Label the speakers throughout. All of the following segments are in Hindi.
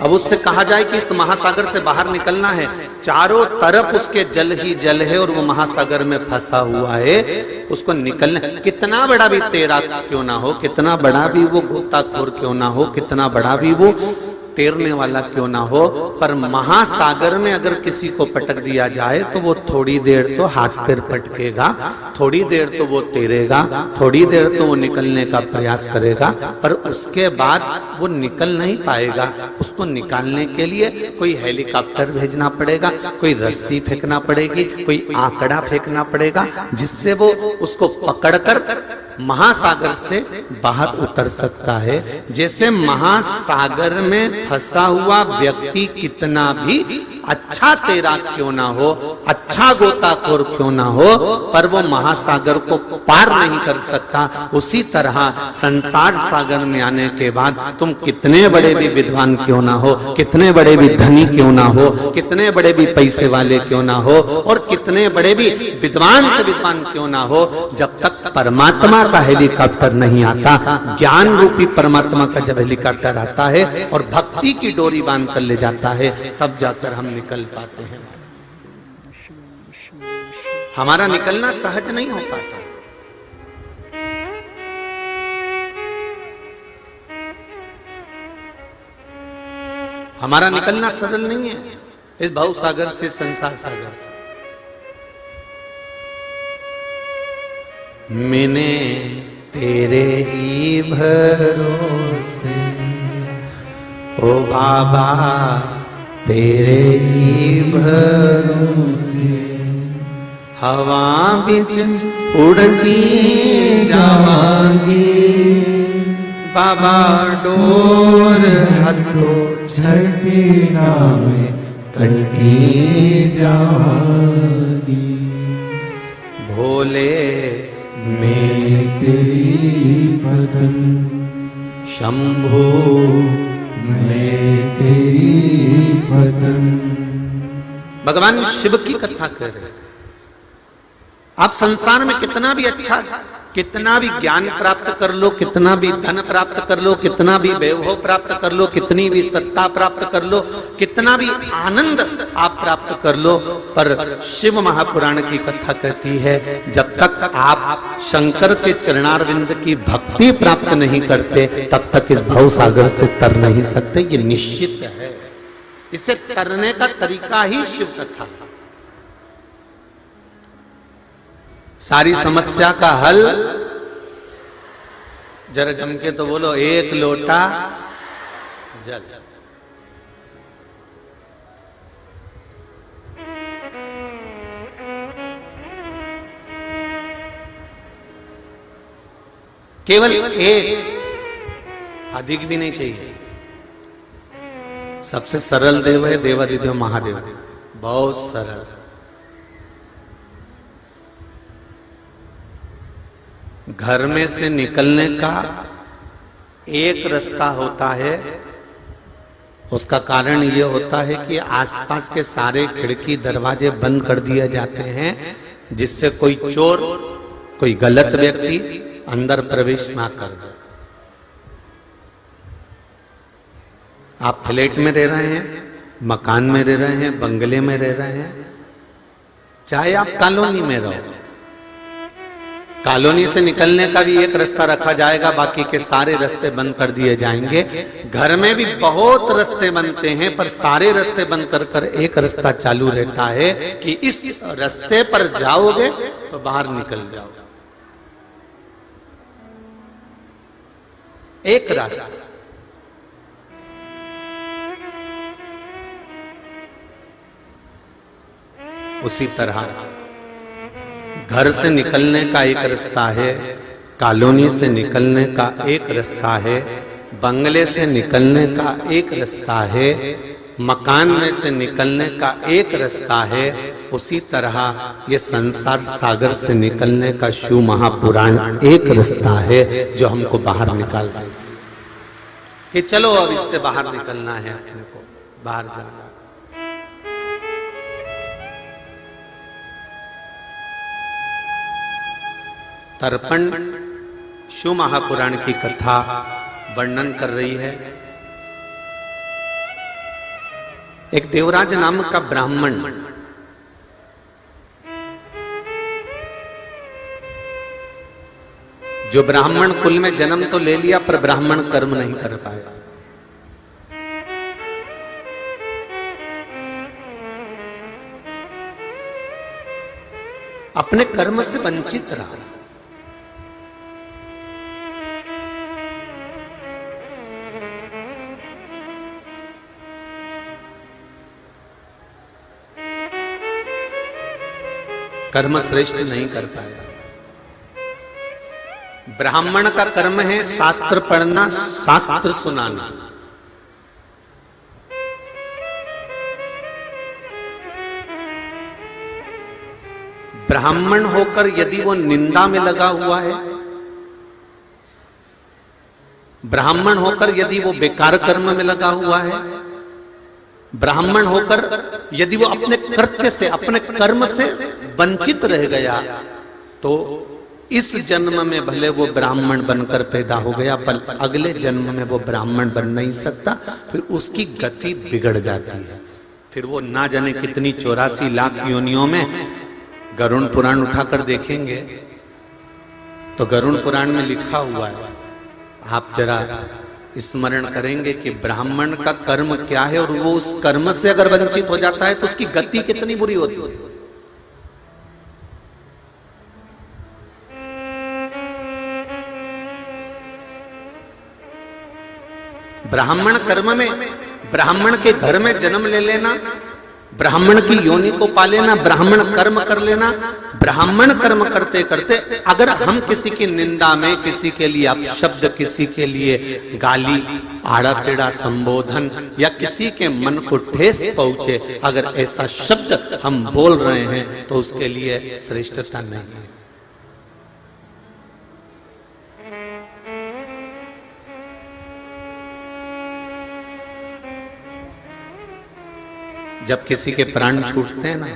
Speaker 1: अब उससे कहा जाए कि इस महासागर से बाहर निकलना है, चारों तरफ उसके जल ही जल है और वो महासागर में फंसा हुआ है, उसको निकलना, कितना बड़ा भी तैराक क्यों ना हो, कितना बड़ा भी वो गोताखोर क्यों ना हो, कितना बड़ा भी वो तैरने वाला क्यों ना हो, पर महासागर में अगर किसी को पटक दिया जाए तो वो थोड़ी देर तो हाथ पैर पटकेगा, थोड़ी देर तो वो तैरेगा, थोड़ी देर तो वो निकलने का प्रयास करेगा, पर उसके बाद वो निकल नहीं पाएगा। उसको निकालने के लिए कोई हेलीकॉप्टर भेजना पड़ेगा, कोई रस्सी फेंकना पड़ेगी, कोई आंकड़ा फेंकना पड़ेगा, जिससे वो उसको पकड़कर महासागर से बाहर उतर सकता है। जैसे महासागर में फंसा हुआ व्यक्ति कितना भी अच्छा तैराक क्यों ना हो, अच्छा गोताखोर क्यों ना हो, पर वो महासागर को पार नहीं कर सकता, उसी तरह संसार सागर में आने के बाद तुम कितने बड़े भी विद्वान क्यों ना हो, कितने बड़े भी धनी क्यों ना हो, कितने बड़े भी पैसे वाले क्यों ना हो, और कितने बड़े भी विद्वान से विद्वान क्यों ना हो, जब तक परमात्मा का हेलीकॉप्टर नहीं आता, ज्ञान रूपी परमात्मा का जब हेलीकॉप्टर आता है और भक्ति की डोरी बांध कर ले जाता है, तब जाकर हम निकल पाते हैं। हमारा निकलना सहज नहीं हो पाता। हमारा निकलना सरल नहीं है इस भव सागर से, संसार सागर से। मैंने तेरे ही भरोसे ओ बाबा, तेरे ही भरोसे हवा बिच उड़ती जावांगी, बाबा डोर हथो छठी नाम कटी जावांगी। भोले मैं तेरी बदन, शंभो मैं तेरी बदन। भगवान शिव की कथा कर रहे हैं। आप संसार में कितना भी अच्छा, कितना भी ज्ञान प्राप्त कर लो, कितना भी धन प्राप्त कर लो, कितना भी वैभव प्राप्त कर लो, कितनी भी सत्ता प्राप्त कर लो, कितना भी आनंद आप प्राप्त कर लो, पर शिव महापुराण की कथा कहती है जब तक आप शंकर के चरणारविंद की भक्ति प्राप्त नहीं करते, तब तक इस भव सागर से तर नहीं सकते। ये निश्चित है। इसे तरने का तरीका ही शिव कथा। सारी समस्या का हल जरा जम के तो बोलो, एक लोटा जल। केवल एक, अधिक भी नहीं चाहिए। सबसे सरल देव है देवादिदेव महादेव, बहुत सरल। घर में से निकलने का एक रास्ता होता है, उसका कारण यह होता है कि आसपास के सारे खिड़की दरवाजे बंद कर दिए जाते हैं, जिससे कोई चोर, कोई गलत व्यक्ति अंदर प्रवेश ना कर जाए। आप फ्लैट में रह रहे हैं, मकान में रह रहे हैं, बंगले में रह रहे हैं, चाहे आप कॉलोनी में रहो, कॉलोनी से निकलने का भी एक रास्ता रखा जाएगा, बाकी के सारे रास्ते बंद कर दिए जाएंगे। घर में भी बहुत रास्ते बनते हैं, पर सारे रास्ते बंद कर कर एक रास्ता चालू रहता है कि इस रास्ते पर जाओगे तो बाहर निकल जाओगे। एक रास्ता। उसी तरह घर से निकलने का एक रास्ता है, कॉलोनी से निकलने का एक रास्ता है, बंगले से निकलने का एक रास्ता है, मकान में से निकलने का एक रास्ता है। उसी तरह ये संसार सागर से निकलने का शिव महापुराण एक रास्ता है जो हमको बाहर निकाल देता है कि चलो अब इससे बाहर निकलना है, अपने को बाहर जाना। तर्पण शिव महापुराण की कथा वर्णन कर रही है एक देवराज नाम का ब्राह्मण जो ब्राह्मण कुल में जन्म तो ले लिया पर ब्राह्मण कर्म नहीं कर पाया। अपने कर्म से वंचित रहा। कर्म श्रेष्ठ नहीं कर पाया। ब्राह्मण का कर्म है शास्त्र पढ़ना, शास्त्र सुनाना। ब्राह्मण होकर यदि वो निंदा में लगा हुआ है, ब्राह्मण होकर यदि वो बेकार कर्म में लगा हुआ है, ब्राह्मण होकर यदि वो अपने कृत्य से, अपने कर्म से वंचित रह गया, तो इस जन्म में भले वो ब्राह्मण बनकर पैदा हो गया पर अगले जन्म में वो ब्राह्मण बन नहीं सकता। फिर उसकी गति बिगड़ जाती है। फिर वो ना जाने कितनी 84 लाख योनियों में, गरुड़ पुराण उठाकर देखेंगे तो गरुड़ पुराण में लिखा हुआ है, आप जरा स्मरण करेंगे कि ब्राह्मण का कर्म क्या है और वो उस कर्म से अगर वंचित हो जाता है तो उसकी गति कितनी बुरी होती है। ब्राह्मण कर्म में, ब्राह्मण के घर में जन्म ले लेना, ब्राह्मण की योनि को पा लेना, ब्राह्मण कर्म कर लेना, ब्राह्मण कर्म करते करते अगर हम किसी की निंदा में, किसी के लिए अपशब्द, किसी के लिए गाली, आड़ा टेढ़ा संबोधन या किसी के मन को ठेस पहुंचे, अगर ऐसा शब्द हम बोल रहे हैं तो उसके लिए श्रेष्ठता नहीं है। जब किसी के प्राण छूटते हैं ना,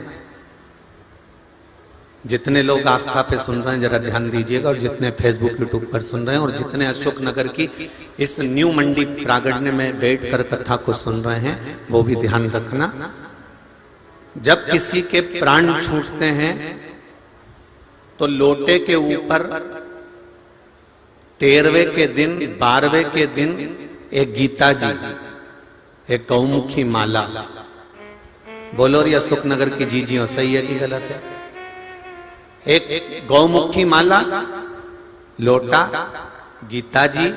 Speaker 1: जितने लोग आस्था पे सुन रहे हैं जरा ध्यान दीजिएगा, और जितने फेसबुक यूट्यूब पर सुन रहे हैं, और जितने अशोक नगर की इस न्यू मंडी प्रागड्य में बैठकर कथा को सुन रहे हैं वो भी ध्यान रखना। जब किसी के प्राण छूटते हैं तो लोटे के ऊपर 13वें के दिन, 12वें के दिन एक गीता जी, एक गौमुखी माला, बोलो रे अशोक नगर की जीजियों, सही है कि गलत है? एक गौमुखी माला, लोटा, गीता जी,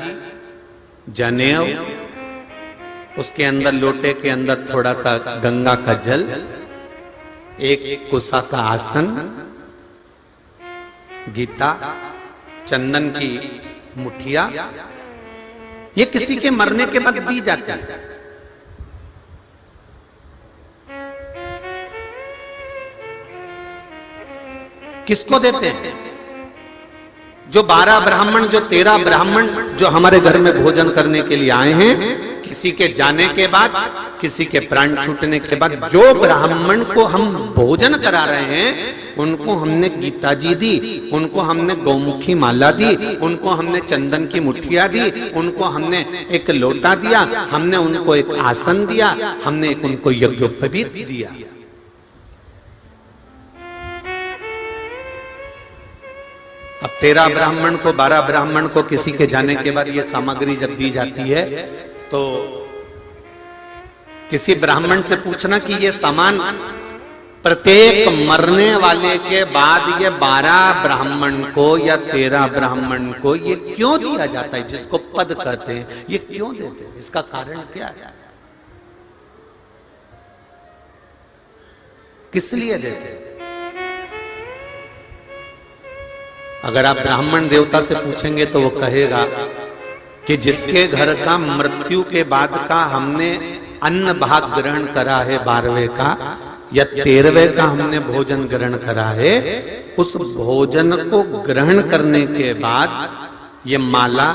Speaker 1: जनेऊ, उसके अंदर लोटे के अंदर थोड़ा सा गंगा का जल, एक कुसा का आसन, गीता, चंदन की मुठिया, ये किसी के मरने के बाद दी जाती है। किसको देते हैं? जो 12 ब्राह्मण, जो 13 ब्राह्मण जो हमारे घर में भोजन करने के लिए आए हैं, किसी के जाने के बाद, किसी के प्राण छूटने के बाद जो ब्राह्मण को हम भोजन करा रहे हैं, उनको हमने गीता जी दी, उनको हमने गौमुखी माला दी, उनको हमने चंदन की मुठिया दी, उनको हमने एक लोटा दिया, हमने उनको एक आसन दिया, हमने एक उनको यज्ञोपवीत दिया। अब 13 ब्राह्मण को, 12 ब्राह्मण को किसी के जाने के बाद ये सामग्री जब दी जाती है तो किसी ब्राह्मण से पूछना कि ये सामान प्रत्येक मरने वाले के बाद ये 12 ब्राह्मण को या 13 ब्राह्मण को ये क्यों दिया जाता है, जिसको पद कहते हैं, ये क्यों देते हैं, इसका कारण क्या है, किस लिए देते हैं? अगर आप ब्राह्मण देवता से पूछेंगे तो वो कहेगा कि जिसके घर का मृत्यु के बाद का हमने अन्न भाग ग्रहण करा है, 12वें का या 13वें का हमने भोजन ग्रहण करा है, उस भोजन को ग्रहण करने के बाद ये माला,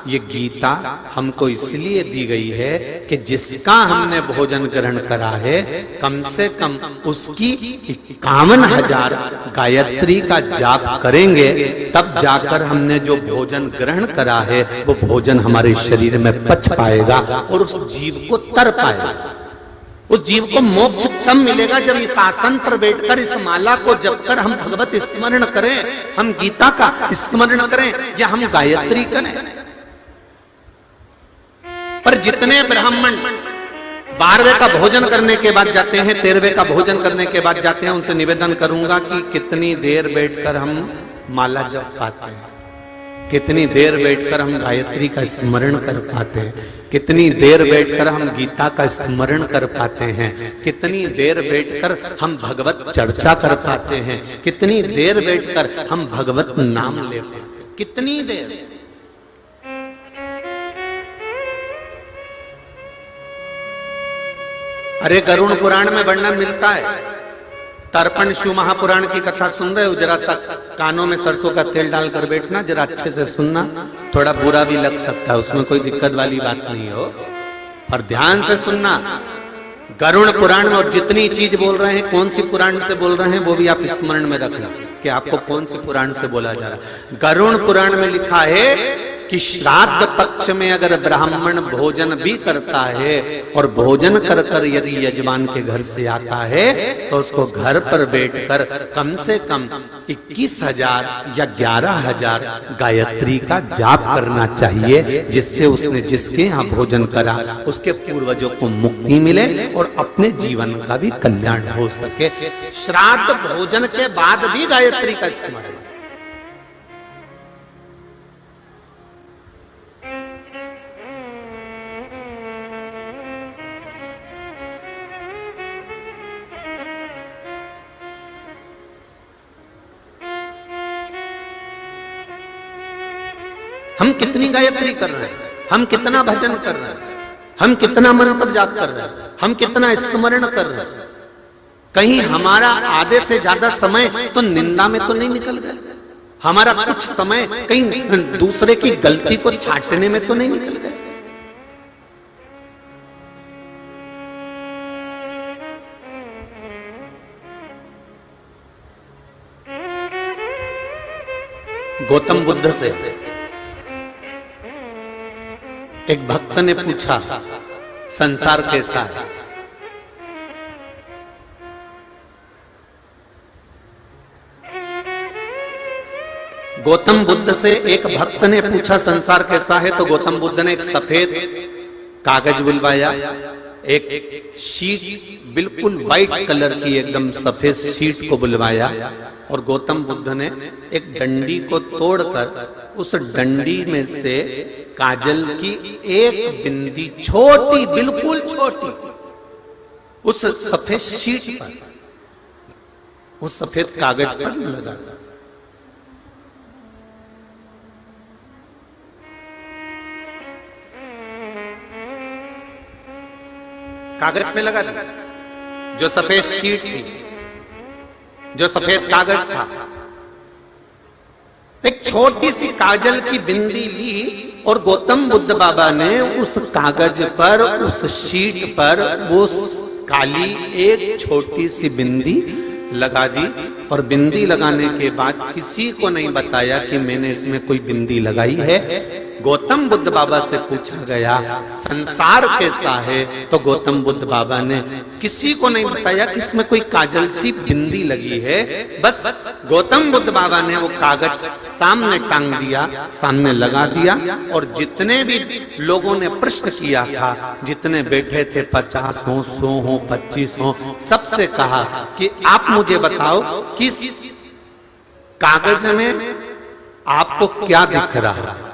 Speaker 1: ये गीता हमको इसलिए दी गई है कि जिसका हमने भोजन ग्रहण करा है, कम से कम उसकी 51,000 गायत्री का जाप करेंगे, तब जाकर हमने जो भोजन ग्रहण करा है वो भोजन हमारे शरीर में पच पाएगा और उस जीव को तर पाएगा। उस जीव को मोक्ष तब मिलेगा जब इस आसन पर बैठकर इस माला को जपकर हम भगवत स्मरण करें, हम गीता का स्मरण करें या हम गायत्री करें। पर जितने ब्राह्मण 12वें का भोजन करने के बाद जाते हैं, 13वें का भोजन करने के बाद जाते हैं, उनसे निवेदन करूंगा कि कितनी देर बैठकर हम माला जप पाते हैं, कितनी देर बैठकर हम गायत्री का स्मरण कर पाते हैं, कितनी देर बैठकर हम गीता का स्मरण कर पाते हैं, कितनी देर बैठकर हम भगवत चर्चा कर पाते हैं, कितनी देर बैठकर हम भगवत नाम ले पाते हैं, कितनी देर। अरे गरुड़ पुराण में वर्णन मिलता है, तर्पण शिव महापुराण की कथा सुन रहे हो, जरा सा कानों में सरसों का तेल डालकर बैठना, जरा अच्छे से सुनना, थोड़ा बुरा भी लग सकता है, उसमें कोई दिक्कत वाली बात नहीं हो, पर ध्यान से सुनना। गरुड़ पुराण में और जितनी चीज बोल रहे हैं, कौन सी पुराण से बोल रहे हैं वो भी आप स्मरण में रखना कि आपको कौन सी पुराण से बोला जा रहा है। गरुड़ पुराण में लिखा है कि श्राद्ध पक्ष में अगर ब्राह्मण भोजन भी करता है और भोजन कर कर यदि यजमान के घर से आता है तो उसको घर पर बैठकर कम से कम 21,000 या 11,000 गायत्री का जाप करना चाहिए, जिससे उसने जिसके यहाँ भोजन करा उसके पूर्वजों को मुक्ति मिले और अपने जीवन का भी कल्याण हो सके। श्राद्ध भोजन के बाद भी गायत्री का स्मरण। हम कितनी गायत्री कर रहे हैं, हम कितना भजन कर रहे हैं, हम कितना मंत्र जाप कर रहे हैं, हम कितना स्मरण कर रहे हैं। कहीं हमारा आधे से ज्यादा समय तो निंदा में तो नहीं निकल गया, हमारा कुछ समय कहीं दूसरे की गलती को छांटने में तो नहीं निकल गया। गौतम बुद्ध से एक भक्त ने पूछा संसार कैसा है। गौतम बुद्ध से एक भक्त ने पूछा संसार कैसा है, तो गौतम बुद्ध ने एक सफेद कागज बुलवाया, एक शीट बिल्कुल व्हाइट कलर की एकदम सफेद शीट को बुलवाया और गौतम बुद्ध ने एक डंडी को तोड़कर उस डंडी में से काजल की एक बिंदी छोटी, बिल्कुल छोटी, उस सफेद शीट पर, उस सफेद कागज पर लगा। कागज पे लगा दिया, जो सफेद शीट थी, जो सफेद कागज था, एक छोटी सी काजल की बिंदी ली और गौतम बुद्ध बाबा ने उस कागज पर, उस शीट पर वो काली एक छोटी सी बिंदी लगा दी और बिंदी लगाने के बाद किसी को नहीं बताया कि मैंने इसमें कोई बिंदी लगाई है। गौतम बुद्ध बाबा से पूछा गया संसार कैसा है, तो गौतम बुद्ध बाबा ने किसी को नहीं बताया कि इसमें कोई काजल सी बिंदी लगी है। बस गौतम बुद्ध बाबा ने वो कागज सामने टांग दिया, सामने लगा दिया और जितने भी लोगों ने प्रश्न किया था, जितने बैठे थे 50 हो, 100 हो, 25 हो, सबसे कहा कि आप मुझे बताओ कि इस कागज में आपको क्या दिख रहा है।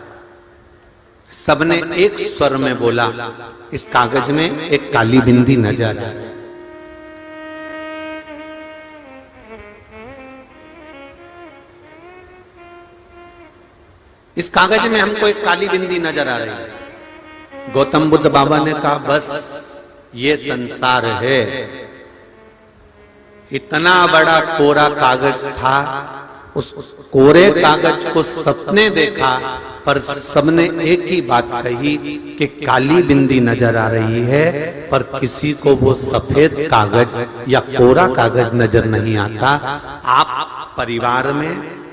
Speaker 1: सबने एक स्वर में बोला इस कागज में एक काली बिंदी नजर आ रही। इस कागज में हमको एक काली बिंदी नजर आ रही है। गौतम बुद्ध बाबा ने कहा बस ये संसार है। इतना बड़ा कोरा कागज था, उस कोरे कागज को सबने देखा पर सबने एक ही बात कही कि काली बिंदी नजर आ रही है, पर किसी को वो सफेद कागज या कोरा कागज नजर नहीं आता। आप परिवार में,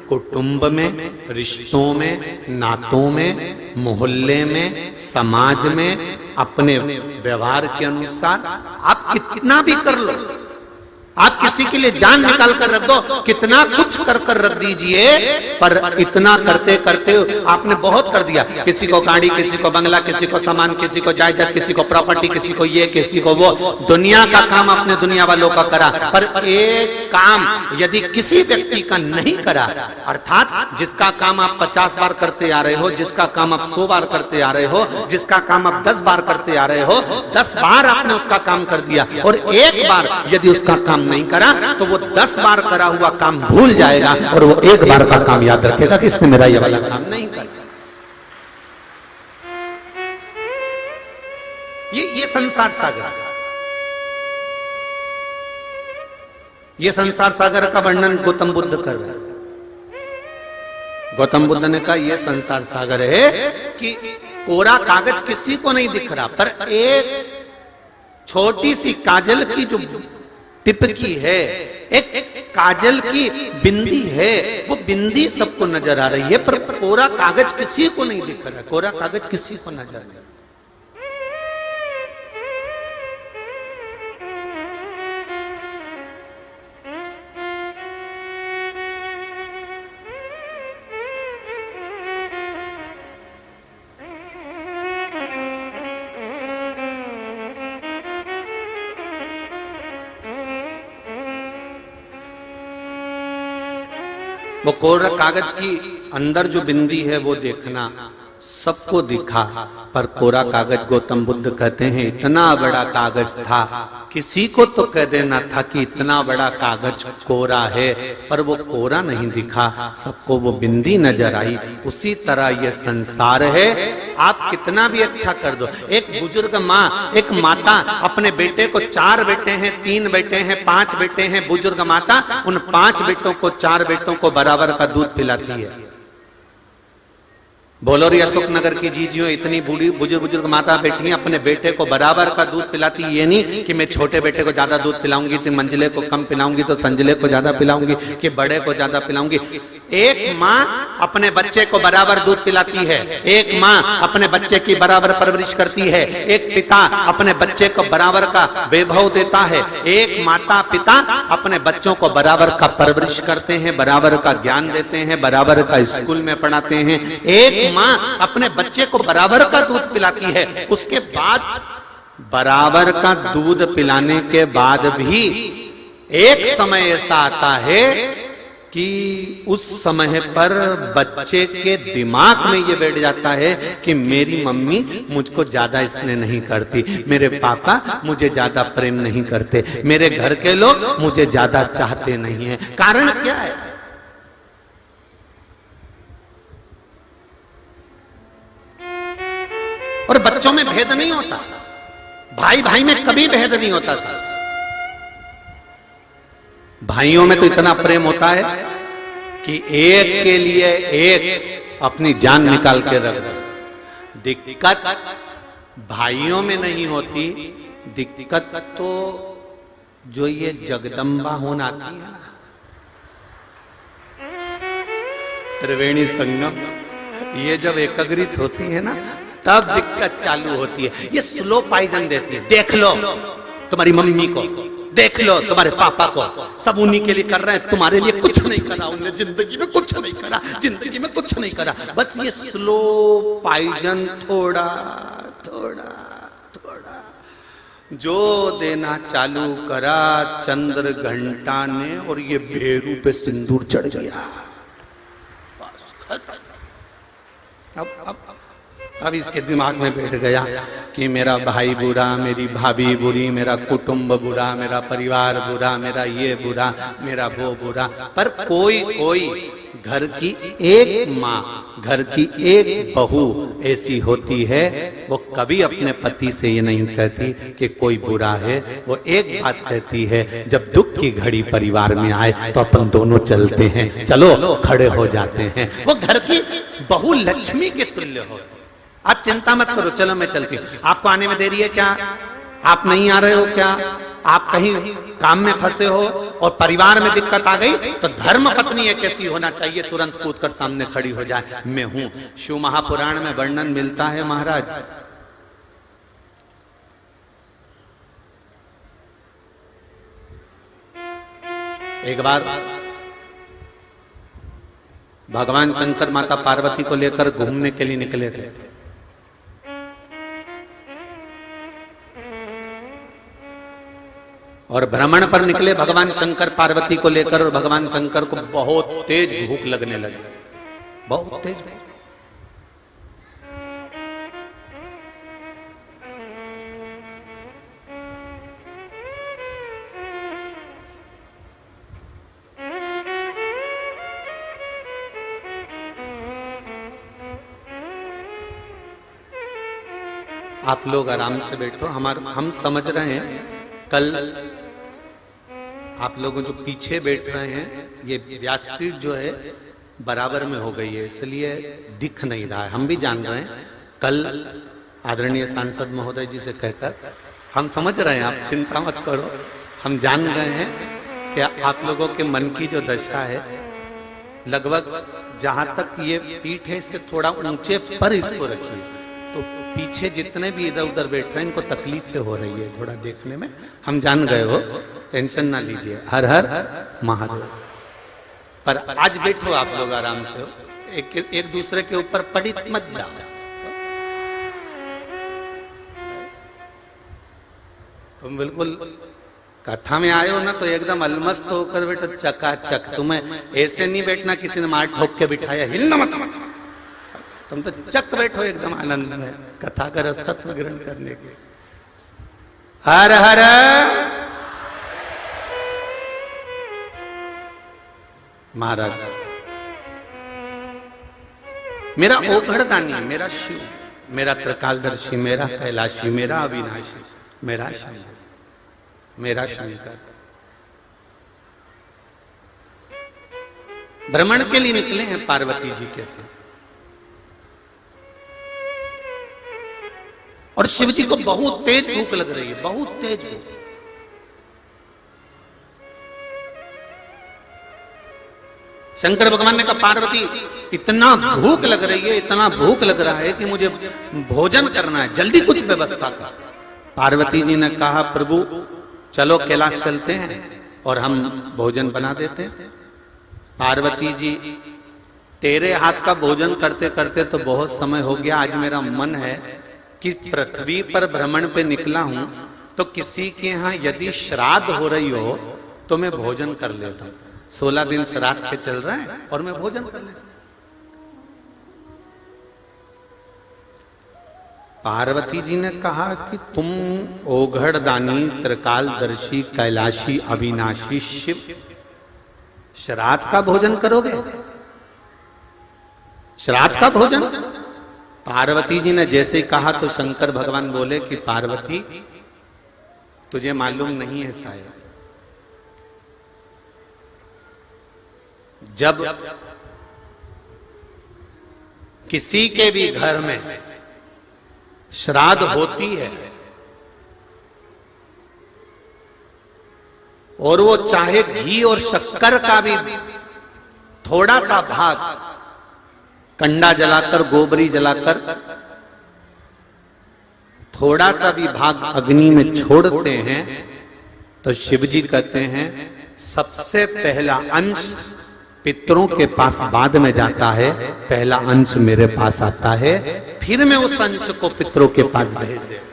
Speaker 1: कुटुंब में, रिश्तों में, नातों में, मोहल्ले में, समाज में अपने व्यवहार के अनुसार आप कितना भी कर लो, आप किसी के लिए जान निकाल कर रख दो, कितना कुछ कर रख दीजिए, पर इतना करते करते आपने बहुत कर दिया। किसी को गाड़ी, किसी को बंगला, किसी को सामान, किसी को जायदाद, किसी को प्रॉपर्टी, किसी को ये, किसी को वो, दुनिया का काम आपने दुनिया वालों का करा, पर एक काम यदि किसी व्यक्ति का नहीं करा, अर्थात जिसका काम आप 50 बार करते आ रहे हो, जिसका काम आप 100 बार करते आ रहे हो, जिसका काम आप 10 बार करते आ रहे हो, 10 बार आपने उसका काम कर दिया, और एक बार यदि उसका काम नहीं करा तो वो 10 बार करा हुआ काम भूल जाएगा और वो एक बार का काम याद रखेगा कि इसने मेरा ये वाला काम नहीं करा। ये संसार सागर, ये संसार सागर का वर्णन गौतम बुद्ध कर रहे हैं। गौतम बुद्ध ने कहा यह संसार सागर है कि कोरा कागज किसी को नहीं दिख रहा, पर एक छोटी सी काजल की जो टिपकी है, एक काजल की बिंदी है, वो बिंदी सबको नजर आ रही है, पर कोरा कागज किसी को नहीं दिख रहा, कोरा कागज किसी को नजर नहीं। वो कोरा कागज की अंदर जो बिंदी है वो देखना सबको दिखा, पर कोरा कागज, गौतम बुद्ध कहते हैं इतना बड़ा कागज था, किसी को तो कह देना था कि इतना बड़ा कागज कोरा है, पर वो कोरा नहीं दिखा, सबको वो बिंदी नजर आई। उसी तरह ये संसार है, आप कितना भी अच्छा कर दो। एक बुजुर्ग माँ, एक माता अपने बेटे को, 4 बेटे हैं, 3 बेटे हैं, 5 बेटे हैं, बुजुर्ग माता उन 5 बेटों को, 4 बेटों को बराबर का दूध पिलाती है। बोलोरी अशोक नगर की जीजियों, इतनी बूढ़ी बुजुर्ग माता बैठी हैं, अपने बेटे को बराबर का दूध पिलाती। ये नहीं कि मैं छोटे बेटे को ज्यादा दूध पिलाऊंगी तो मंजिले को कम पिलाऊंगी, तो संजले को ज्यादा पिलाऊंगी, कि बड़े को ज्यादा पिलाऊंगी। एक माँ अपने बच्चे को बराबर दूध पिलाती है, एक माँ अपने बच्चे की बराबर परवरिश करती है, एक पिता अपने बच्चे को बराबर का वैभव देता है, एक माता पिता अपने बच्चों को बराबर का परवरिश करते हैं, बराबर का ज्ञान देते हैं, बराबर का स्कूल में पढ़ाते हैं। एक माँ अपने बच्चे को बराबर का दूध पिलाती है, उसके बाद बराबर का दूध पिलाने के बाद भी एक समय ऐसा आता है कि उस समय पर बच्चे के दिमाग में ये बैठ जाता है कि मेरी मम्मी मुझको ज्यादा स्नेह नहीं करती, मेरे पापा मुझे ज्यादा प्रेम नहीं करते, मेरे घर के लोग मुझे ज्यादा चाहते नहीं हैं। कारण क्या है? और बच्चों में भेद नहीं होता, भाई भाई में कभी भेद नहीं होता साहब। भाइयों में तो इतना प्रेम होता है कि एक के लिए एक अपनी जान निकाल के रख दे। दिक्कत भाइयों में नहीं होती, दिक्कत तो जो ये जगदम्बा होना आती है ना, त्रिवेणी संगम, ये जब एकाग्रित होती है ना तब दिक्कत चालू होती है। ये स्लो पॉइजन देती है। देख लो तुम्हारी मम्मी को, देख लो तुम्हारे पापा को, सब उन्हीं के लिए कर रहे हैं, तुम्हारे लिए कुछ नहीं करा, उन्हें जिंदगी में कुछ नहीं करा, जिंदगी में कुछ नहीं करा। बस ये स्लो पॉइजन थोड़ा थोड़ा थोड़ा जो देना चालू करा चंद्र घंटा ने, और ये भेरू पे सिंदूर चढ़ गया। अब इसके दिमाग में बैठ गया कि मेरा भाई बुरा, मेरी भाभी बुरी, मेरा कुटुंब बुरा, मेरा परिवार बुरा, मेरा ये बुरा, मेरा वो बुरा। पर कोई घर की एक माँ, घर की एक बहू ऐसी होती है, वो कभी अपने पति से ये नहीं कहती कि कोई बुरा है। वो एक बात कहती है, जब दुख की घड़ी परिवार में आए तो अपन दोनों चलते हैं, चलो खड़े हो जाते हैं। वो घर की बहू लक्ष्मी के तुल्य होती। आप चिंता मत करो, चलो मैं चलती हूँ। आपको आने में देरी है क्या? आप नहीं आ रहे हो क्या? आप कहीं काम में फंसे हो और परिवार में दिक्कत आ गई तो धर्म पत्नी एक ऐसी होना चाहिए तुरंत कूदकर सामने खड़ी हो जाए, मैं हूं। शिव महापुराण में वर्णन मिलता है महाराज एक बार भगवान शंकर माता पार्वती को लेकर घूमने के लिए निकले थे। और भ्रमण पर निकले भगवान शंकर पार्वती को लेकर, और भगवान शंकर को बहुत तेज भूख लगने लगी, बहुत तेज भूख। आप लोग आराम से बैठो, हम समझ रहे हैं। कल आप लोग जो पीछे बैठ रहे हैं, ये व्यासपीठ जो है बराबर में हो गई है, इसलिए दिख नहीं रहा है। हम भी जान रहे हैं, कल आदरणीय सांसद महोदय जी से कहकर हम समझ रहे हैं, आप चिंता मत करो। हम जान रहे हैं कि आप लोगों के मन की जो दशा है, लगभग जहां तक ये पीठ है इससे थोड़ा ऊंचे पर इसको रखिए, तो पीछे जितने भी इधर उधर बैठ रहे हैं इनको तकलीफें हो रही है थोड़ा देखने में। हम जान गए हो, टेंशन ना लीजिए। हर हर महादेव। पर आज बैठो आप लोग आराम से, एक दूसरे के ऊपर पड़ी मत जाओ। तुम बिल्कुल कथा में आए हो ना, तो एकदम अलमस्त होकर बैठो, चकाचक। तुम्हें ऐसे नहीं बैठना किसी ने मार ठोक के बिठाया, हिलना मत। तुम तो चक बैठो एकदम आनंद में, कथा का रसतत्व ग्रहण करने के। हर हर महाराज, मेरा ओघड़दानी, मेरा शिव, मेरा त्रिकालदर्शी, मेरा कैलाशी, मेरा अविनाशी, मेरा शिव, मेरा शंकर भ्रमण के लिए निकले हैं पार्वती जी के साथ। और शिव जी को बहुत तेज भूख लग रही है, बहुत तेज भूख। शंकर भगवान ने कहा, पार्वती इतना भूख लग रही है, इतना भूख लग रहा है कि मुझे भोजन करना है, जल्दी कुछ व्यवस्था कर। पार्वती जी ने कहा, प्रभु चलो कैलाश चलते हैं और हम भोजन बना देते हैं। पार्वती जी, तेरे हाथ का भोजन करते करते तो बहुत समय हो गया, आज मेरा मन है कि पृथ्वी पर भ्रमण पे निकला हूं, तो किसी के यहां यदि श्राद्ध हो रही हो तो मैं भोजन कर लेता हूं। 16 दिन श्राद्ध के चल रहे हैं और मैं भोजन कर लेता हूं। पार्वती जी ने कहा कि तुम ओघड़दानी, त्रिकालदर्शी, कैलाशी, अविनाशी शिव श्राद्ध का भोजन करोगे? श्राद्ध का भोजन? पार्वती जी ने जैसे ही कहा तो शंकर भगवान बोले कि पार्वती तुझे मालूम नहीं है शायद, जब किसी के भी घर में श्राद्ध होती है और वो चाहे घी और शक्कर का भी थोड़ा सा भाग कंडा जलाकर, गोबरी जलाकर थोड़ा सा भी भाग अग्नि में छोड़ते हैं तो शिव जी कहते हैं सबसे पहला अंश पितरों के पास बाद में जाता है, पहला अंश मेरे पास आता है, फिर मैं उस अंश को पितरों के पास भेज देता।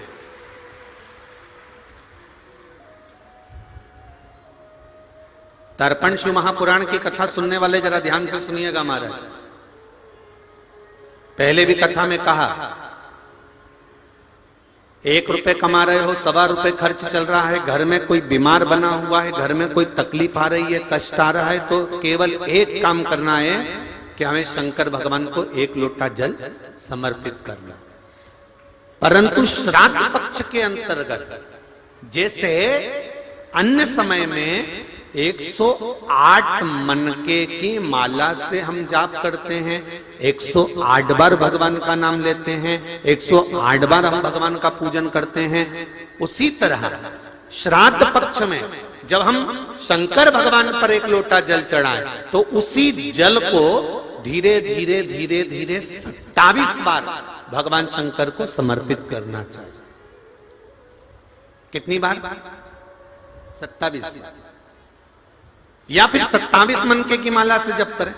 Speaker 1: तर्पण शिव महापुराण की कथा सुनने वाले जरा ध्यान से सुनिएगा महाराज। पहले भी कथा में कहा, 1 रुपए कमा रहे हो, 1.25 रुपए खर्च चल रहा है, घर में कोई बीमार बना हुआ है, घर में कोई तकलीफ आ रही है, कष्ट आ रहा है, तो केवल एक काम करना है कि हमें शंकर भगवान को 1 लोटा जल समर्पित करना। परंतु श्राद्ध पक्ष के अंतर्गत जैसे अन्य समय में 108 मनके की माला से हम जाप करते हैं, 108 बार भगवान का नाम लेते हैं, 108 बार हम भगवान का पूजन करते हैं, उसी तरह श्राद्ध पक्ष में जब हम शंकर भगवान पर 1 लोटा जल चढ़ाएं तो उसी जल को धीरे धीरे धीरे धीरे 27 बार भगवान शंकर को समर्पित करना चाहिए। कितनी बार? 27 बार। या फिर 27 मनके की माला से जप करें।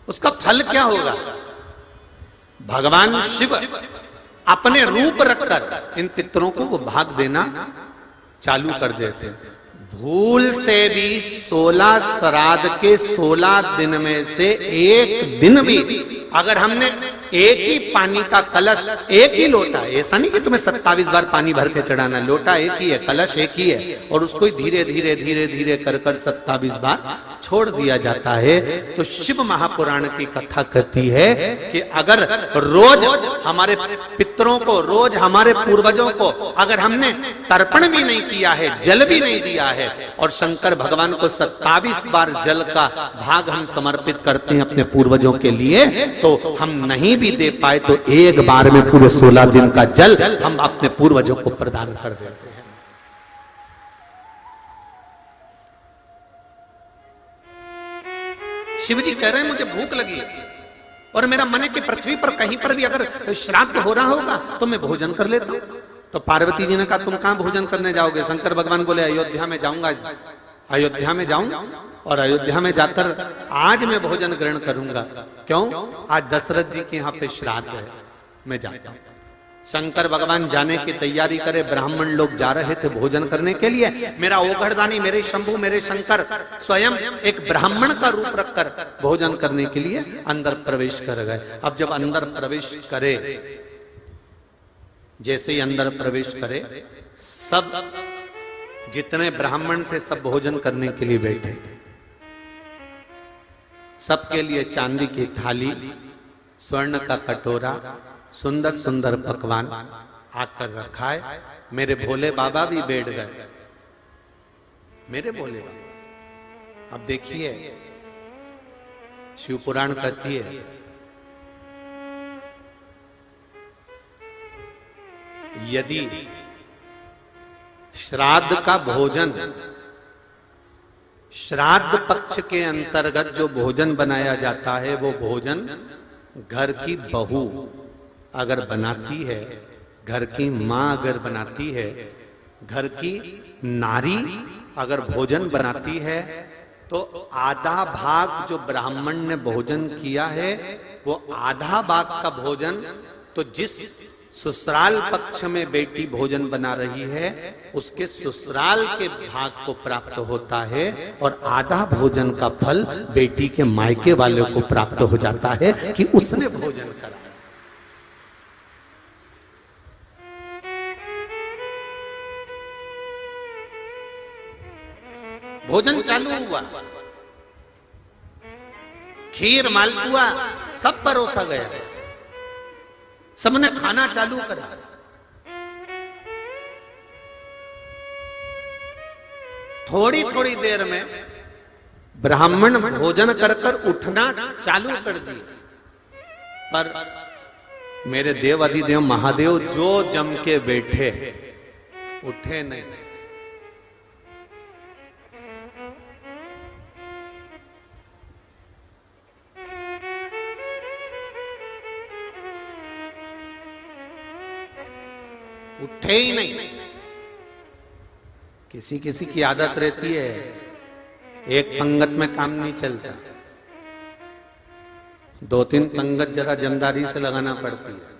Speaker 1: उसका फल क्या होगा? भगवान शिव अपने रूप रखकर इन पितरों को वो भाग देना चालू कर देते हैं। भूल से भी 16 श्राद्ध के 16 दिन में से एक दिन भी अगर हमने एक ही पानी का कलश, एक ही लोटा, ऐसा नहीं कि तुम्हें 27 बार पानी भर के चढ़ाना, लोटा एक ही है, कलश एक ही है, और उसको धीरे धीरे धीरे धीरे कर 27 बार छोड़ दिया जाता है। तो शिव महापुराण की कथा कहती है कि अगर रोज हमारे पितरों को, रोज हमारे पूर्वजों को अगर हमने तर्पण भी नहीं किया है, जल भी नहीं दिया है, और शंकर भगवान को 27 बार जल का भाग हम समर्पित करते हैं अपने पूर्वजों के लिए, तो हम नहीं भी दे पाए तो एक बार में पूरे 16 दिन का जल हम अपने पूर्वजों को प्रदान कर देते हैं। शिव जी कह रहे हैं मुझे भूख लगी और मेरा मन है कि पृथ्वी पर कहीं पर भी अगर श्राद्ध हो रहा होगा तो मैं भोजन कर लेता हूं। तो पार्वती जी ने कहा तुम कहां भोजन करने जाओगे? शंकर भगवान बोले अयोध्या में जाऊंगा, अयोध्या में जाऊं और अयोध्या में जाकर आज मैं भोजन ग्रहण करूंगा। क्यों? आज दशरथ जी के यहाँ पे श्राद्ध है, मैं जाता हूं। शंकर भगवान जाने की तैयारी करे, ब्राह्मण लोग जा रहे थे भोजन करने के लिए। मेरा ओघड़दानी, मेरे शंभु, मेरे शंकर स्वयं एक ब्राह्मण का रूप रखकर भोजन करने के लिए अंदर प्रवेश कर गए। अब जब अंदर प्रवेश करे, जैसे ही अंदर प्रवेश करे, सब जितने ब्राह्मण थे सब भोजन करने के लिए बैठे। सबके लिए चांदी की थाली, स्वर्ण का कटोरा, सुंदर सुंदर पकवान आकर रखा है। मेरे भोले बाबा भी बैठ गए, मेरे भोले बाबा। अब देखिए शिव पुराण कहती है यदि श्राद्ध का भोजन, श्राद्ध पक्ष के अंतर्गत जो भोजन बनाया जाता है वो भोजन घर की बहू अगर बनाती है, घर की मां अगर बनाती है, घर की नारी अगर भोजन बनाती है, तो आधा भाग जो ब्राह्मण ने भोजन किया है वो आधा भाग का भोजन तो जिस ससुराल पक्ष में बेटी भोजन बना रही है उसके ससुराल के भाग को प्राप्त होता है, और आधा भोजन का फल बेटी के मायके वाले को प्राप्त हो जाता है कि उसने भोजन करा। भोजन चालू हुआ, खीर मालपुआ सब परोसा गया, सबने खाना चालू करा। थोड़ी थोड़ी देर में ब्राह्मण भोजन कर कर उठना चालू कर दिए, पर मेरे देव अधिदेव महादेव जो जम के बैठे उठे नहीं। उठे ही नहीं। किसी किसी की आदत रहती है एक पंगत में काम नहीं चलता, 2-3 पंगत जरा जमदारी से लगाना पड़ती है।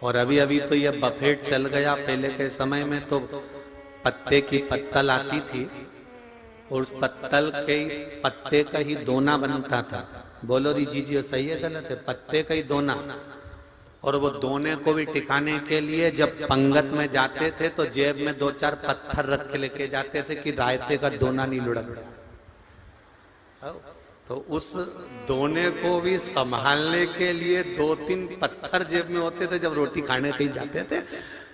Speaker 1: और अभी अभी तो यह बफेट चल गया, पहले के समय में तो पत्ते की पत्तल आती थी और उस पत्तल के पत्ते का ही दोना बनता था। बोलो री जी सही है गलत है? पत्ते का ही दोना, और वो दोने को भी टिकाने के लिए जब पंगत में जाते थे तो जेब में 2-4 पत्थर रख के लेके जाते थे कि रायते का दोना नहीं लुढ़क जाए। तो उस दोने को भी संभालने के लिए 2-3 पत्थर जेब में होते थे। जब रोटी खाने कहीं जाते थे,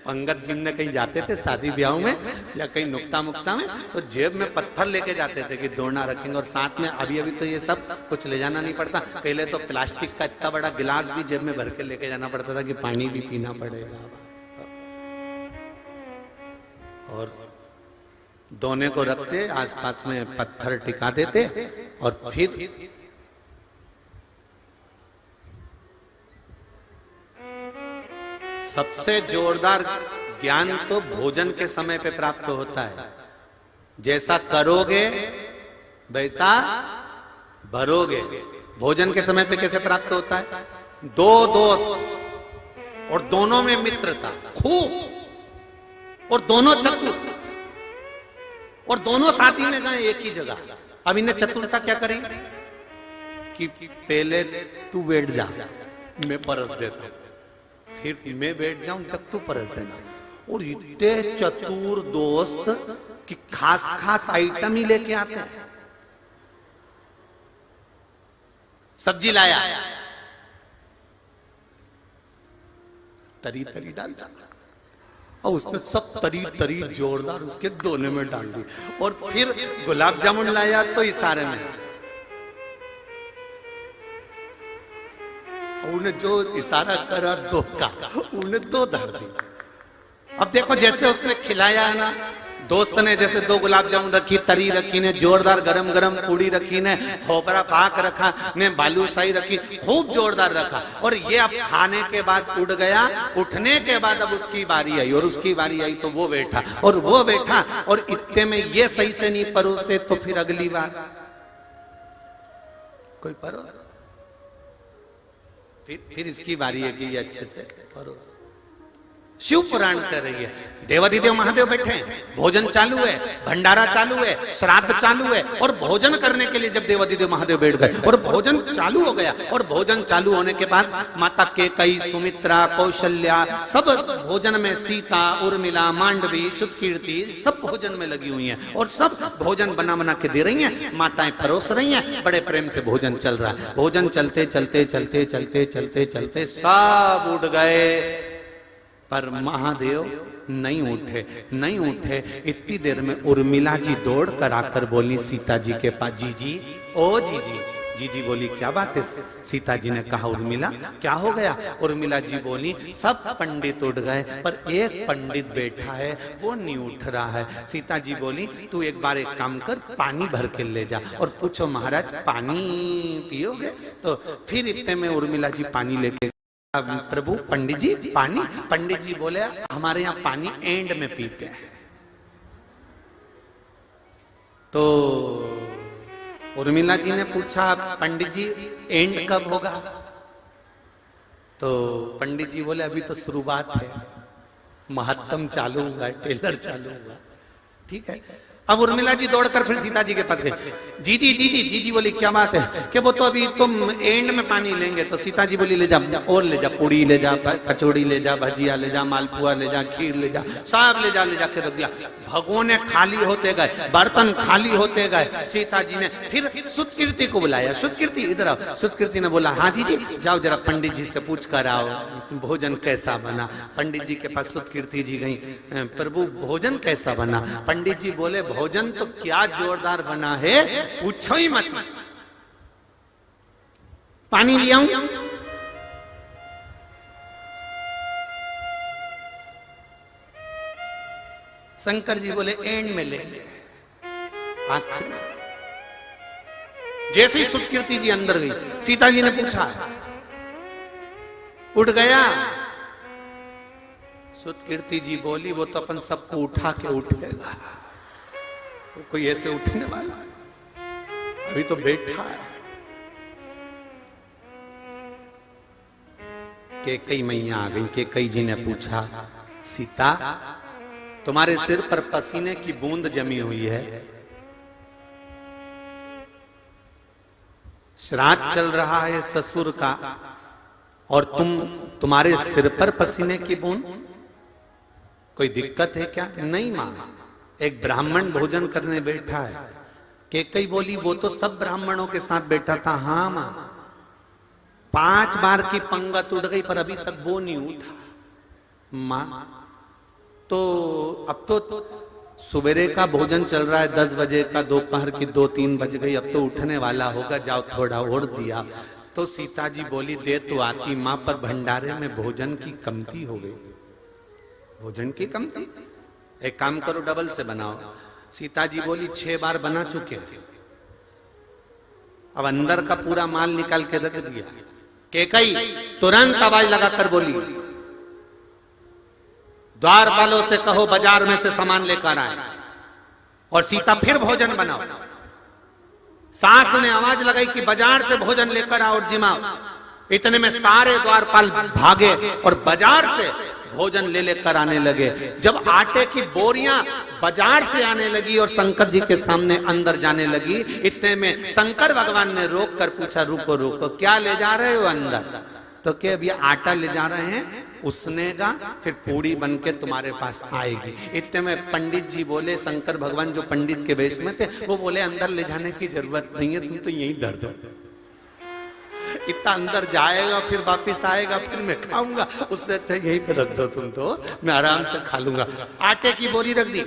Speaker 1: पंगत जिनने कहीं जाते थे शादी ब्याह में या कहीं नुक्ता मुक्ता में, तो जेब में पत्थर लेके जाते थे कि दोना रखेंगे। और साथ में अभी अभी तो ये सब कुछ ले जाना नहीं पड़ता, पहले तो प्लास्टिक का इतना बड़ा गिलास भी जेब में भर के लेके जाना पड़ता था कि पानी भी पीना पड़ेगा। और दोने को रखते, आसपास में पत्थर टिका देते और फिर सबसे जोरदार ज्ञान तो भोजन के समय पे प्राप्त होता है। जैसा करोगे वैसा भरोगे। भोजन के समय पे कैसे प्राप्त होता है? दो दोस्त और दोनों में मित्रता खूब और दोनों चतुर और दोनों साथी में गए एक ही जगह। अब इन्हें चतुरता क्या करें कि पहले तू बैठ जा, मैं परस देता हूं, फिर मैं बैठ जाऊं जब तू परस देना। और इतने चतुर दोस्त कि खास खास आइटम ही लेके आते हैं। सब्जी लाया, तरी तरी डाल डाल और उसने सब तरी तरी जोरदार उसके दोने में डाल दी। और फिर गुलाब जामुन लाया तो इशारे में, उन्हें जो इशारा करा दो का, उन्हें दो धर दी। अब देखो जैसे उसने खिलाया है ना, दोस्त ने जैसे दो गुलाब जामुन रखी, तरी रखी ने, जोरदार गरम गरम पूड़ी रखी ने, खोपरा पाक रखा ने, बालूशाही रखी, खूब जोरदार रखा। और ये अब खाने के बाद उठ गया। उठने के बाद अब उसकी बारी आई और उसकी बारी आई तो वो बैठा और वो बैठा और इतने में ये सही से नहीं परोसे तो फिर अगली बार कोई परोस, फिर इसकी बारी है कि ये अच्छे से परोस। शिव पुराण कर रही है। देवाधिदेव महादेव बैठे हैं, भोजन चालू है, भंडारा चालू है, श्राद्ध चालू है। और भोजन करने के लिए जब देवाधिदेव महादेव बैठ गए और भोजन चालू हो गया, और भोजन चालू होने के बाद माता केकई, सुमित्रा, कौशल्या सब भोजन में, सीता, उर्मिला, मांडवी, सुतकीर्ति सब भोजन में लगी हुई हैं और सब भोजन बना बना के दे रही हैं। माताएं परोस रही हैं, बड़े प्रेम से भोजन चल रहा है। भोजन चलते चलते चलते चलते चलते चलते सब उठ गए, पर महादेव नहीं उठे, नहीं उठे। इतनी देर में उर्मिला जी दौड़ कर आकर बोली सीता जी के पास, जीजी, ओ जीजी। जीजी बोली क्या बात है? सीता जी ने कहा उर्मिला क्या हो गया? उर्मिला जी बोली सब पंडित उठ गए पर एक पंडित बैठा है वो नहीं उठ रहा है। सीता जी बोली तू एक बार एक काम कर, पानी भर के ले जा और पूछो महाराज पानी पियोगे? तो फिर इतने में उर्मिला जी पानी लेके, प्रभु पंडित जी पानी। पंडित जी बोले हमारे यहाँ पानी एंड में पीते हैं। तो उर्मिला जी ने पूछा पंडित जी एंड कब होगा? तो पंडित जी बोले अभी तो शुरुआत है, महत्तम चालू हुआ, टेलर चालू हुआ। ठीक है। अब उर्मिला जी दौड़कर फिर सीता जी के पास गई। जीजी जीजी जीजी बोली क्या बात है? कि वो तो अभी तुम एंड में पानी लेंगे। तो सीता जी बोली ले जा और ले जा, पूड़ी ले जा, कचौड़ी ले जा, भजिया ले जा, मालपुआ ले जा, खीर ले जा, सब ले जा के रख दिया। भगोने खाली होते गए, बर्तन खाली होते गए। सीता जी ने फिर सुतकीर्ति को बुलाया, सुतकीर्ति इधर आओ। सुतकीर्ति ने बोला हाँ जीजी जाओ जरा पंडित जी से पूछ कर आओ भोजन कैसा बना। पंडित जी के पास सुतकीर्ति जी गई, प्रभु भोजन कैसा बना? पंडित जी बोले भोजन तो क्या जोरदार बना है, पूछो ही मत। पानी ले आऊं? शंकर जी बोले एंड में ले ले, आखिर में। जैसे ही सुतकीर्ति जी अंदर गई, सीता जी ने पूछा उठ गया? सुतकीर्ति जी बोली वो तो अपन सबको उठा के उठेगा, कोई ऐसे उठने वाला है? अभी तो बैठा है। केकई मैया आ गई। केकई जी ने पूछा सीता तुम्हारे सिर पर पसीने की बूंद जमी हुई है, श्राद्ध चल रहा है ससुर का और तुम्हारे सिर पर पसीने की बूंद, कोई दिक्कत है क्या? नहीं मां, एक ब्राह्मण भोजन करने बैठा है। केकई बोली वो तो सब ब्राह्मणों के साथ बैठा था। हाँ मां, 5 बार की पंगत उठ गई पर अभी तक वो नहीं उठा। मां तो अब तो सवेरे का भोजन चल रहा है 10 बजे का, दोपहर की 2-3 बज गई, अब तो उठने वाला होगा, जाओ थोड़ा और दिया। तो सीता जी बोली दे तो आती मां, पर भंडारे में भोजन की कमती हो गई। भोजन की कमती, एक काम करो डबल से बनाओ। सीता जी बोली 6 बार बना चुके, अब अंदर का पूरा माल निकाल के रख दिया। केकई तुरंत आवाज लगाकर बोली द्वारपालों से कहो बाजार में से सामान लेकर आए, और सीता फिर भोजन बनाओ। सास ने आवाज लगाई कि बाजार से भोजन लेकर आओ और जिमाओ। इतने में सारे द्वारपाल भागे और बाजार से भोजन ले लेकर आने लगे। जब आटे की बोरियां बाजार से आने लगी और शंकर जी के सामने अंदर जाने लगी, इतने में शंकर भगवान ने रोक कर पूछा, रुको रुको, क्या ले जा रहे हो अंदर? तो क्या अब ये आटा ले जा रहे हैं, उसनेगा फिर पूड़ी बन के तुम्हारे पास आएगी। इतने में पंडित जी बोले, शंकर भगवान जो पंडित के वेश में थे, वो बोले अंदर ले जाने की जरूरत नहीं है, तुम तो यहीं धर दो। इतना अंदर जाएगा फिर वापिस आएगा, फिर मैं खाऊंगा, उससे अच्छा यहीं पे रख दो तुम, तो मैं आराम से खा लूंगा। आटे की बोरी रख दी,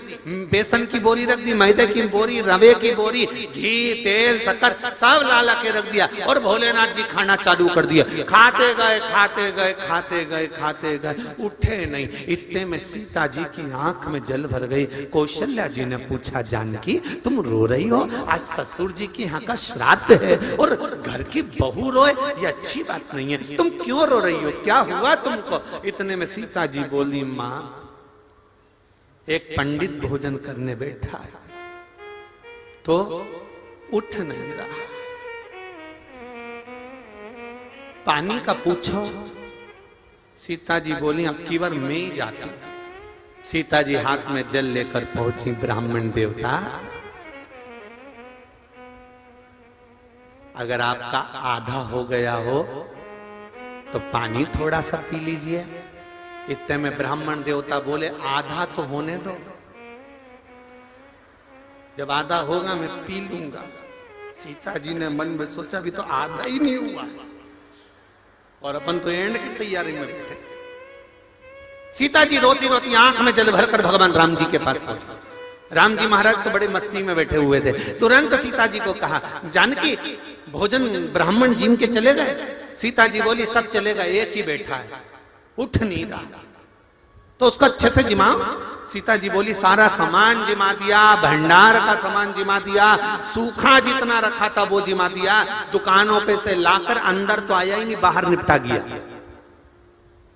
Speaker 1: बेसन की बोरी रख दी, मैदे की बोरी, रवे की बोरी, घी, तेल, शक्कर सब ला के रख दिया और भोलेनाथ जी खाना चालू कर दिया। खाते गए खाते गए खाते गए खाते गए, उठे नहीं। इतने में सीता जी की आंख में जल भर गई। कौशल्या जी ने पूछा, जानकी तुम रो रही हो? आज ससुर जी की यहाँ का श्राद्ध है और घर की बहू रोए, ये अच्छी बात नहीं है, तुम क्यों रो रही हो, क्या हुआ तुमको? इतने में सीता जी बोली, मां एक पंडित भोजन करने बैठा है तो उठ नहीं रहा, पानी का पूछो। सीता जी बोली, अब की बार मैं ही जाती हूं। सीता जी हाथ में जल लेकर पहुंची। ब्राह्मण देवता, अगर आपका आधा हो गया हो तो पानी थोड़ा सा पी लीजिए। इतने में ब्राह्मण देवता बोले, आधा तो होने दो, जब आधा होगा मैं पी लूंगा। सीता जी ने मन में सोचा, भी तो आधा ही नहीं हुआ और अपन तो एंड की तैयारी में बैठे। सीता जी रोती रोती आंख में जल भरकर भगवान राम जी के पास पहुंचे। राम जी महाराज तो बड़े मस्ती में बैठे हुए थे। तुरंत सीता जी को कहा, जानकी भोजन ब्राह्मण जिम के चले गए? सीता जी बोली, सब चले गए, एक ही बैठा है, उठ नहीं रहा, तो उसको अच्छे से जिमाओ। सीता जी बोली, सारा सामान जिमा दिया, भंडार का सामान जिमा दिया, सूखा जितना रखा था वो जिमा दिया, दुकानों पे से लाकर अंदर तो आया ही नहीं, बाहर निपटा गया।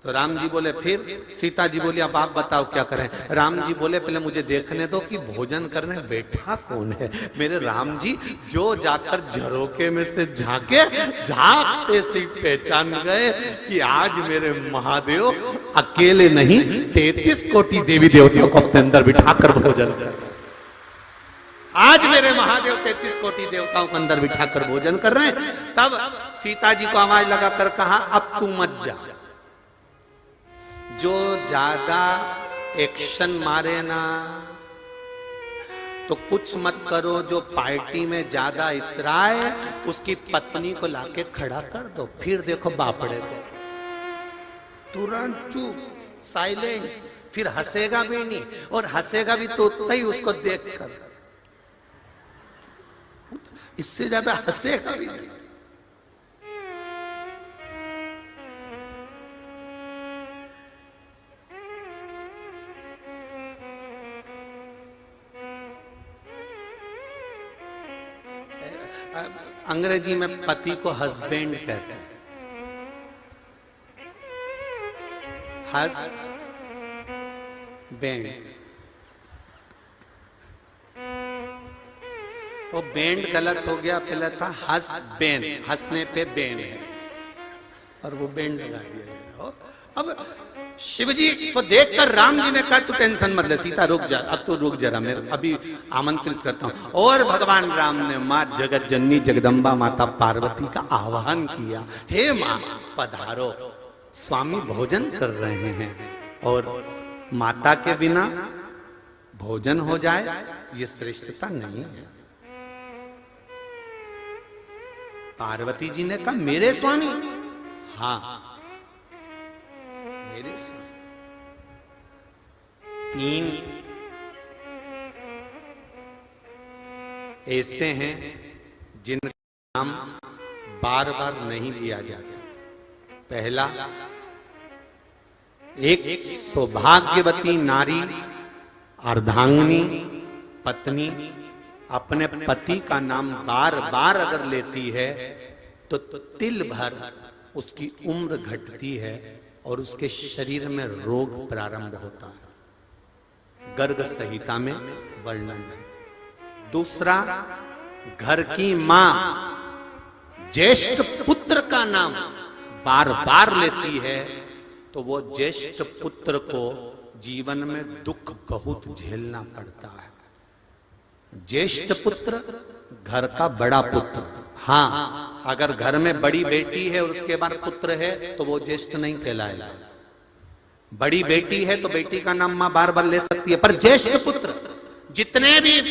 Speaker 1: तो राम जी बोले फिर? सीता जी बोली, अब आप बताओ क्या करें? राम जी बोले, पहले मुझे देखने दो कि भोजन करने बैठा कौन है। मेरे राम जी जो जाकर झरोके में से झांके, झांकते से पहचान गए कि आज मेरे महादेव अकेले नहीं 33 कोटि देवी देवताओं को अपने अंदर बिठाकर भोजन कर। आज मेरे महादेव 33 कोटि देवताओं को अंदर बिठाकर भोजन कर रहे हैं। तब सीता जी को आवाज लगाकर कहा, अब तू मत जा, जो ज्यादा एक्शन मारे ना तो कुछ मत करो, जो पार्टी में ज्यादा इतराए उसकी पत्नी को लाके खड़ा कर दो, फिर देखो बापड़े को। तुरंत चुप, साइलेंट, फिर हंसेगा भी नहीं, और हंसेगा भी तो उतना ही उसको देखकर, इससे ज्यादा हंसेगा भी नहीं। अंग्रेजी में पति को हस्बैंड कहते हैं, हस्बैंड। वो बैंड गलत हो गया, पहले था हस्बैंड, हंसने पे बैंड है और वो बैंड लगा दिया गया। अब शिवजी को देखकर राम जी ने कहा, तू टेंशन मत ले सीता, रुक जा, अब तो रुक जरा, मैं अभी आमंत्रित करता हूं। और भगवान राम ने मां जगत जननी जगदम्बा माता पार्वती का आह्वान किया, हे मां पधारो, स्वामी भोजन कर रहे हैं और माता के बिना भोजन हो जाए ये श्रेष्ठता नहीं है। पार्वती जी ने कहा, मेरे स्वामी? हाँ, मेरे स्वामी। 3 ऐसे हैं जिनका नाम बार बार नहीं लिया जाता। पहला, एक सौभाग्यवती नारी अर्धांगिनी पत्नी अपने पति का नाम बार बार अगर लेती है तो तिल भर उसकी उम्र घटती है और उसके शरीर में रोग प्रारंभ होता है। गर्ग संहिता में वर्णन है। दूसरा, घर की मां ज्येष्ठ पुत्र का नाम बार बार लेती है तो वो ज्येष्ठ पुत्र को जीवन में दुख बहुत झेलना पड़ता है। ज्येष्ठ पुत्र घर का बड़ा पुत्र। हाँ, अगर घर में बड़ी बेटी है और उसके बाद पुत्र है तो वो ज्येष्ठ नहीं कहलाएगा। बड़ी बेटी है तो बेटी का नाम मां बार बार ले सकती है, पर ज्येष्ठ पुत्र, जितने भी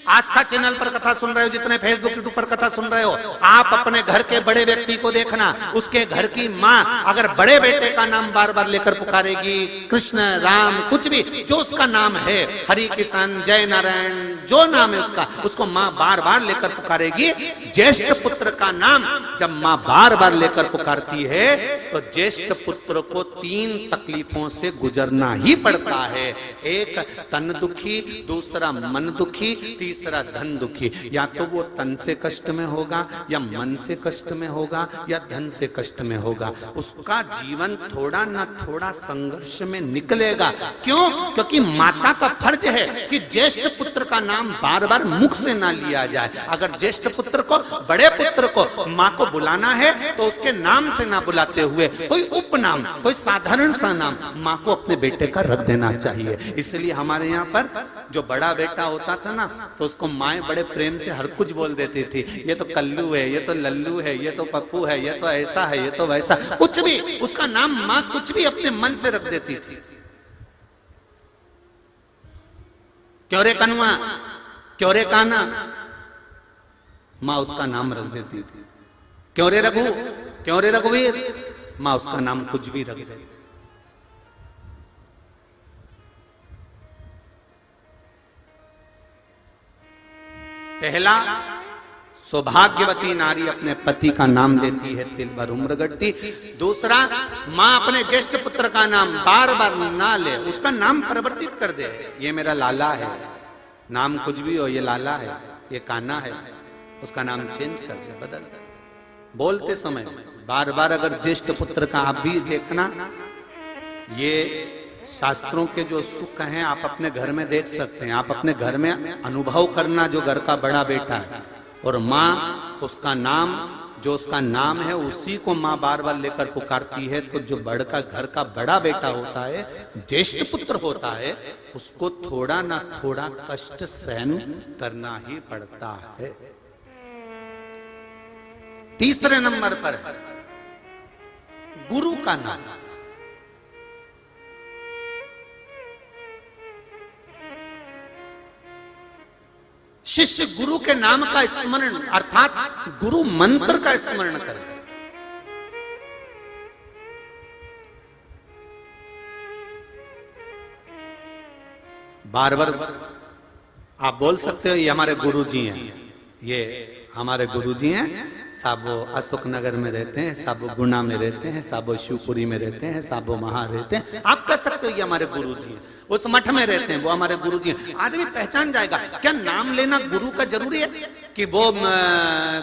Speaker 1: आस्था चैनल पर कथा सुन रहे हो, जितने फेसबुक यूट्यूब पर कथा सुन रहे हो, आप अपने घर के बड़े व्यक्ति को देखना, उसके घर की मां अगर बड़े बेटे का नाम बार बार लेकर पुकारेगी, कृष्ण राम कुछ भी जो उसका नाम है, हरि किशन जय नारायण जो नाम है उसका, उसको मां बार बार लेकर पुकारेगी। ज्येष्ठ पुत्र का नाम जब मां बार बार लेकर पुकारती है तो ज्येष्ठ पुत्र को 3 तकलीफों से गुजरना ही पड़ता है। एक तन दुखी, दूसरा मन दुखी, तीसरा धन दुखी। या तो वो तन से कष्ट में होगा, या मन से कष्ट में होगा, या धन से कष्ट में होगा। उसका जीवन थोड़ा ना थोड़ा संघर्ष में निकलेगा। क्यों? क्योंकि माता का फर्ज है कि ज्येष्ठ पुत्र का नाम बार बार मुख से ना लिया जाए। अगर ज्येष्ठ पुत्र को, बड़े पुत्र को मां को बुलाना है तो उसके नाम से ना बुलाते हुए कोई उपनाम, कोई साधारण सा नाम मां को अपने बेटे का रख देना चाहिए। इसलिए हमारे यहाँ पर जो बड़ा बेटा होता था ना तो उसको माएं बड़े प्रेम से हर कुछ बोल देती थी। ये तो कल्लू है, ये तो लल्लू है, ये तो पप्पू है, ये तो ऐसा है, ये तो वैसा, कुछ भी उसका नाम मां कुछ भी अपने मन से रख देती थी। क्यों रे कनुआ, क्यों रे काना, मां उसका नाम रख देती थी। क्यों रे रघु, क्यों रे रघुवीर, मां उसका नाम कुछ भी रख देती। पहला, सौभाग्यवती नारी अपने पति का नाम लेती है तिल भर उम्र गढ़ती। दूसरा, मां अपने ज्येष्ठ पुत्र का नाम बार बार ना ले, उसका नाम परिवर्तित कर दे। ये मेरा लाला है, नाम कुछ भी हो, ये लाला है, ये कान्हा है, उसका नाम चेंज कर दे, बदल दे। बोलते समय बार बार अगर ज्येष्ठ पुत्र का आप भी देखना, ये शास्त्रों के जो सुख हैं आप अपने घर में देख सकते हैं। आप अपने घर में अनुभव करना, जो घर का बड़ा बेटा है और माँ उसका नाम, जो उसका नाम है उसी को माँ बार बार लेकर पुकारती है, तो जो बड़का घर का बड़ा बेटा होता है, ज्येष्ठ पुत्र होता है, उसको थोड़ा ना थोड़ा कष्ट सहन करना ही पड़ता है। तीसरे नंबर पर है गुरु का नाम। शिष्य गुरु के नाम का स्मरण अर्थात गुरु मंत्र का स्मरण करे। बार बार आप बोल सकते हो ये हमारे गुरुजी हैं, ये हमारे गुरुजी हैं, साहब वो अशोक नगर में रहते हैं, साहब वो गुना में रहते हैं, साहब वो शिवपुरी में रहते हैं, साहब वो वहां रहते हैं। आप कह सकते हो ये हमारे गुरुजी हैं, उस मठ में रहते हैं, वो हमारे गुरुजी हैं। आदमी पहचान जाएगा। क्या नाम लेना गुरु का जरूरी है कि वो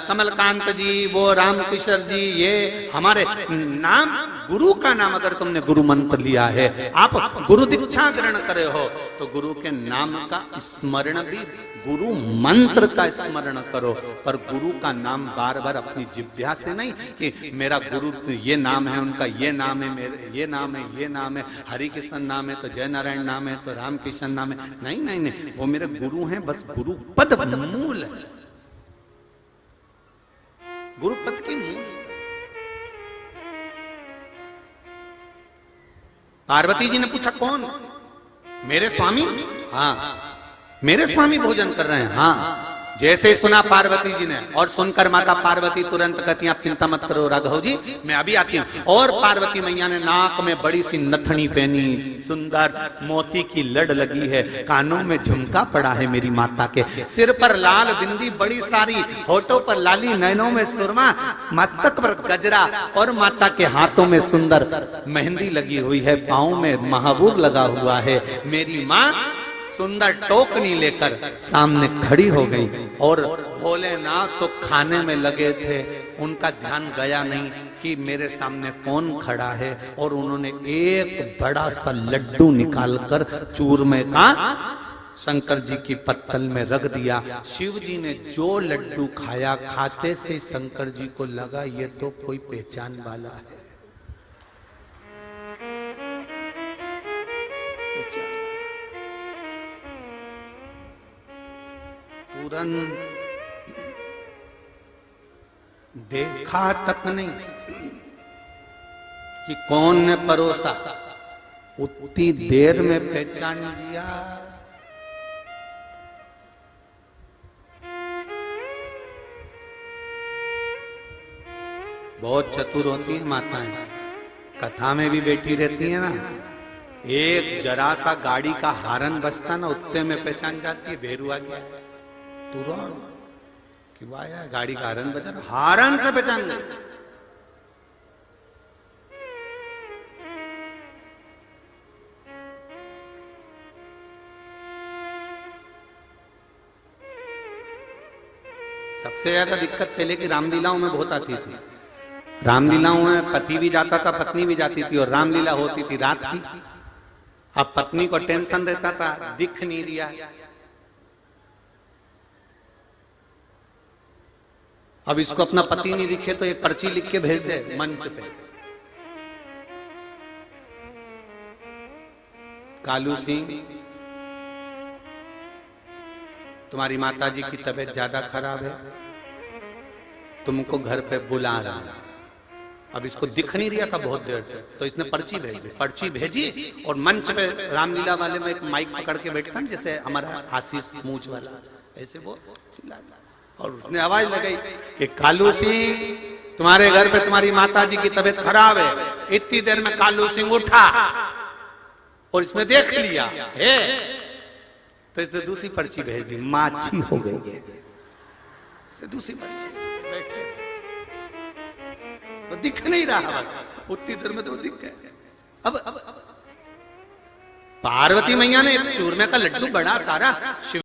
Speaker 1: कमलकांत जी, वो रामकिशोर जी, ये हमारे नाम, गुरु का नाम अगर तुमने गुरु मंत्र लिया है, आप गुरु दीक्षा ग्रहण करे हो, तो गुरु के नाम का स्मरण भी, गुरु मंत्र का स्मरण करो। पर गुरु का नाम बार बार अपनी जिह्वा से नहीं कि मेरा गुरु तो ये नाम है, उनका ये नाम है, मेरे ये नाम है, ये नाम है, हरि कृष्ण नाम है तो जय नारायण नाम है तो राम कृष्ण नाम है। नहीं नहीं नहीं, वो मेरे गुरु हैं, बस गुरु पद मूल है, गुरु पद की मूल। पार्वती जी ने पूछा कौन? मेरे स्वामी। हाँ, मेरे स्वामी भोजन कर रहे हैं। हाँ, जैसे ही सुना पार्वती जी ने, और सुनकर माता पार्वती तुरंत कहती आप चिंता मत करो राघव जी, मैं अभी आती हूँ। और पार्वती मैया ने नाक में बड़ी सी नथनी पहनी, सुंदर मोती की लड़ लगी है, कानों में झुमका पड़ा है मेरी माता के, सिर पर लाल बिंदी बड़ी सारी, होठों पर लाली, नैनों में सुरमा, मस्तक पर गजरा, और माता के हाथों में सुंदर मेहंदी लगी हुई है, पाँव में महाबूब लगा हुआ है। मेरी माँ सुंदर टोकनी लेकर सामने खड़ी हो गई, और भोलेनाथ तो खाने में लगे थे, उनका ध्यान गया नहीं कि मेरे सामने कौन खड़ा है, और उन्होंने एक बड़ा सा लड्डू निकालकर चूरमे का शंकर जी की पत्तल में रख दिया। शिव जी ने जो लड्डू खाया, खाते से शंकर जी को लगा ये तो कोई पहचान वाला है। तुरंत देखा तक नहीं कि कौन ने परोसा, उतनी देर में पहचान लिया। बहुत चतुर होती हैं माताएं, कथा में भी बैठी रहती है ना। एक जरा सा गाड़ी का हारन बजता ना, उतने में पहचान जाती है भेरू आ गया है। तुरंत कि वाया गाड़ी का हारन बजा, हारन से पहचान गई। सबसे ज्यादा दिक्कत पहले की रामलीलाओं में बहुत आती थी। रामलीलाओं में पति भी जाता था, पत्नी भी जाती थी, और रामलीला होती थी रात की। अब पत्नी को टेंशन रहता था, दिख नहीं दिया। अब इसको अपना पति नहीं दिखे तो एक पर्ची लिख के भेज दे मंच पे, कालू सिंह तुम्हारी माताजी की तबीयत ज्यादा खराब है, तुमको घर पे बुला रहा। अब इसको दिख नहीं रहा था बहुत देर से, तो इसने पर्ची भेजी। पर्ची भेजी और मंच पे रामलीला वाले में एक माइक पकड़ के बैठता है, जैसे हमारा आशीष मूछ वाला, ऐसे वो चिल्ला, और उसने आवाज लगाई कि कालू सिंह तुम्हारे घर पे तुम्हारी माताजी की तबीयत खराब है। इतनी देर में कालू सिंह उठा और इसने देख लिया है, तो इसने दूसरी पर्ची भेज दी, माछी हो गई है। दूसरी पर्ची बैठे, वो दिख नहीं रहा, बस उतनी देर में तो दिख गया। अब पार्वती मैया ने एक चूरमे का लड्डू बड़ा सारा शिव